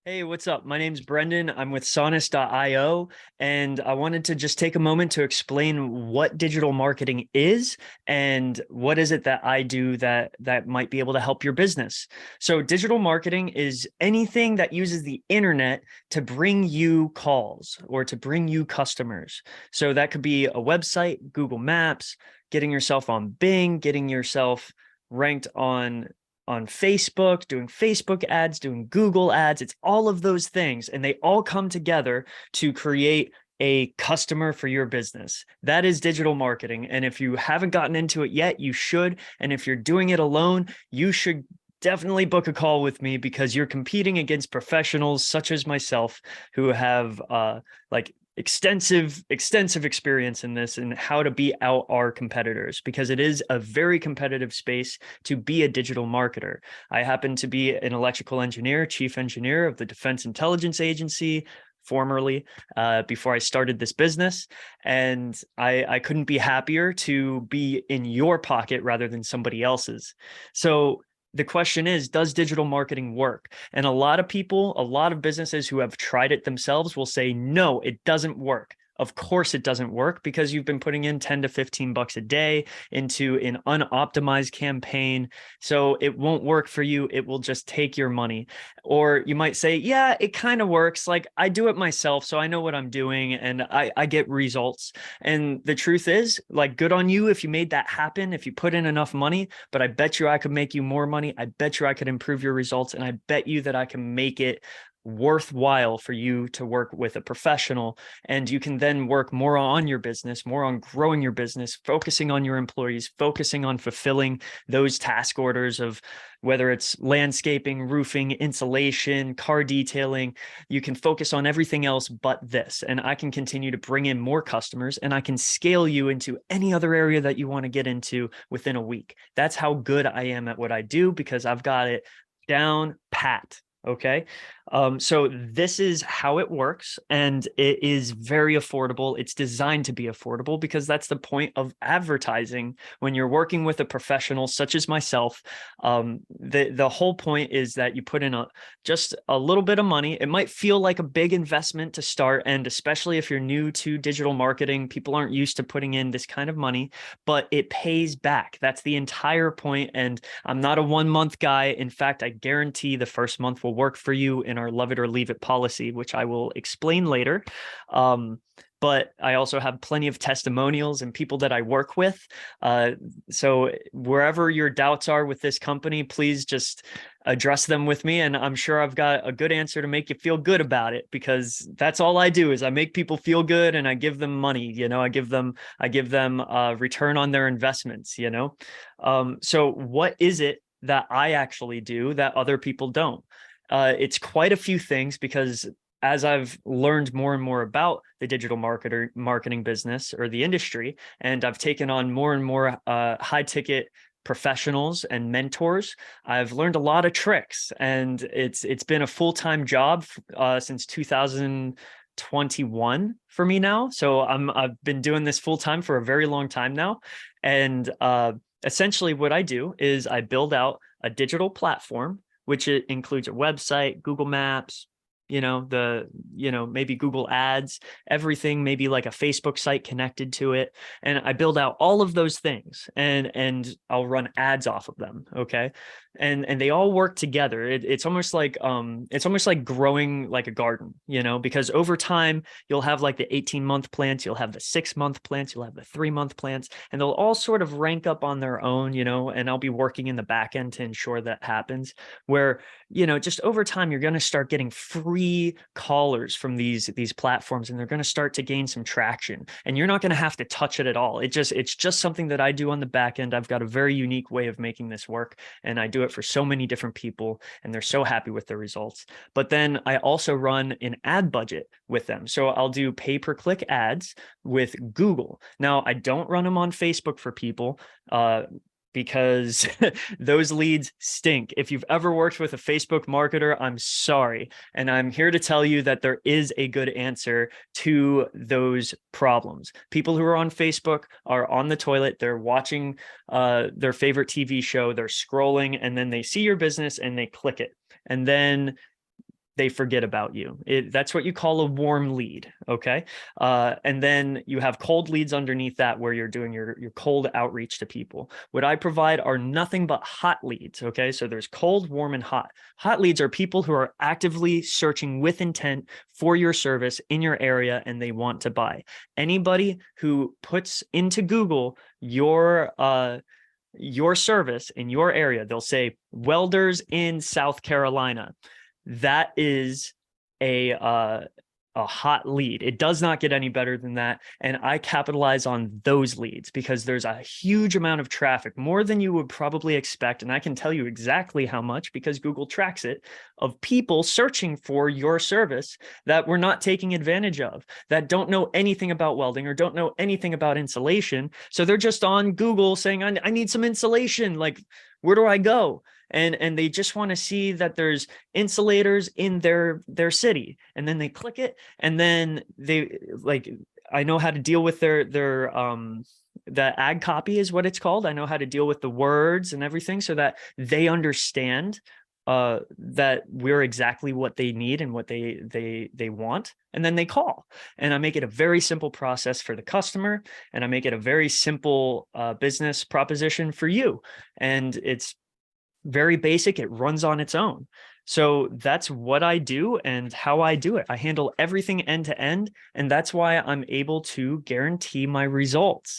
Hey, what's up? My name's Brendan. I'm with Sonus.io, and I wanted to just take a moment to explain what digital marketing is and what is it that I do that might be able to help your business. So, digital marketing is anything that uses the internet to bring you calls or to bring you customers. So that could be a website, Google Maps, getting yourself on Bing, getting yourself ranked on Facebook, doing Facebook ads, doing Google ads. It's all of those things. And they all come together to create a customer for your business. That is digital marketing. And if you haven't gotten into it yet, you should. And if you're doing it alone, you should definitely book a call with me because you're competing against professionals such as myself who have like extensive experience in this and how to beat out our competitors because it is a very competitive space to be a digital marketer. I happen to be an electrical engineer, chief engineer of the Defense Intelligence Agency, formerly, before I started this business. And I couldn't be happier to be in your pocket rather than somebody else's. So the question is, does digital marketing work? And a lot of people, a lot of businesses who have tried it themselves will say, no, it doesn't work. Of course it doesn't work because you've been putting in 10 to 15 bucks a day into an unoptimized campaign. So it won't work for you. It will just take your money. Or you might say, yeah, it kind of works. Like I do it myself, so I know what I'm doing and I get results. And the truth is, like, good on you if you made that happen, if you put in enough money, but I bet you I could make you more money. I bet you I could improve your results. And I bet you that I can make it worthwhile for you to work with a professional, and you can then work more on your business, more on growing your business, focusing on your employees, focusing on fulfilling those task orders of whether it's landscaping, roofing, insulation, car detailing. You can focus on everything else but this, and I can continue to bring in more customers, and I can scale you into any other area that you want to get into within a week. That's how good I am at what I do because I've got it down pat. Okay. So this is how it works, and it is very affordable. It's designed to be affordable because that's the point of advertising when you're working with a professional such as myself. The whole point is that you put in just a little bit of money. It might feel like a big investment to start, and especially if you're new to digital marketing, people aren't used to putting in this kind of money, but it pays back. That's the entire point. And I'm not a 1 month guy. In fact, I guarantee the first month will work for you in our love it or leave it policy, which I will explain later. But I also have plenty of testimonials and people that I work with. So wherever your doubts are with this company, please just address them with me. And I'm sure I've got a good answer to make you feel good about it because that's all I do is I make people feel good and I give them money. I give them return on their investments, So what is it that I actually do that other people don't? It's quite a few things because as I've learned more and more about the digital marketing business or the industry, and I've taken on more and more high ticket professionals and mentors, I've learned a lot of tricks, and it's been a full-time job since 2021 for me now. So I've been doing this full time for a very long time now, and essentially what I do is I build out a digital platform which it includes a website, Google Maps, maybe Google Ads, everything, maybe like a Facebook site connected to it. And I build out all of those things and I'll run ads off of them. Okay. And they all work together. It's almost like growing like a garden, because over time you'll have like the 18-month plants, you'll have the 6-month plants, you'll have the 3-month plants, and they'll all sort of rank up on their own, and I'll be working in the back end to ensure that happens where just over time, you're going to start getting free callers from these platforms, and they're going to start to gain some traction. And you're not going to have to touch it at all. It's just something that I do on the back end. I've got a very unique way of making this work, and I do it for so many different people, and they're so happy with the results. But then I also run an ad budget with them. So I'll do pay-per-click ads with Google. Now, I don't run them on Facebook for people. Because those leads stink. If you've ever worked with a Facebook marketer, I'm sorry. And I'm here to tell you that there is a good answer to those problems. People who are on Facebook are on the toilet, they're watching their favorite TV show, they're scrolling, and then they see your business and they click it. And then they forget about you. That's what you call a warm lead. Okay. And then you have cold leads underneath that, where you're doing your cold outreach to people. What I provide are nothing but hot leads. Okay. So there's cold, warm, and hot. Hot leads are people who are actively searching with intent for your service in your area and they want to buy. Anybody who puts into Google your service in your area, they'll say welders in South Carolina. That is a hot lead. It does not get any better than that. And I capitalize on those leads because there's a huge amount of traffic, more than you would probably expect. And I can tell you exactly how much because Google tracks it, of people searching for your service that we're not taking advantage of, that don't know anything about welding or don't know anything about insulation. So they're just on Google saying, I need some insulation. Like, where do I go? And they just want to see that there's insulators in their city, and then they click it, and then they like, I know how to deal with their the ad copy is what it's called. I know how to deal with the words and everything so that they understand that we're exactly what they need and what they want, and then they call. And I make it a very simple process for the customer, and I make it a very simple business proposition for you, and it's very basic. It runs on its own. So that's what I do and how I do it. I handle everything end to end, and that's why I'm able to guarantee my results.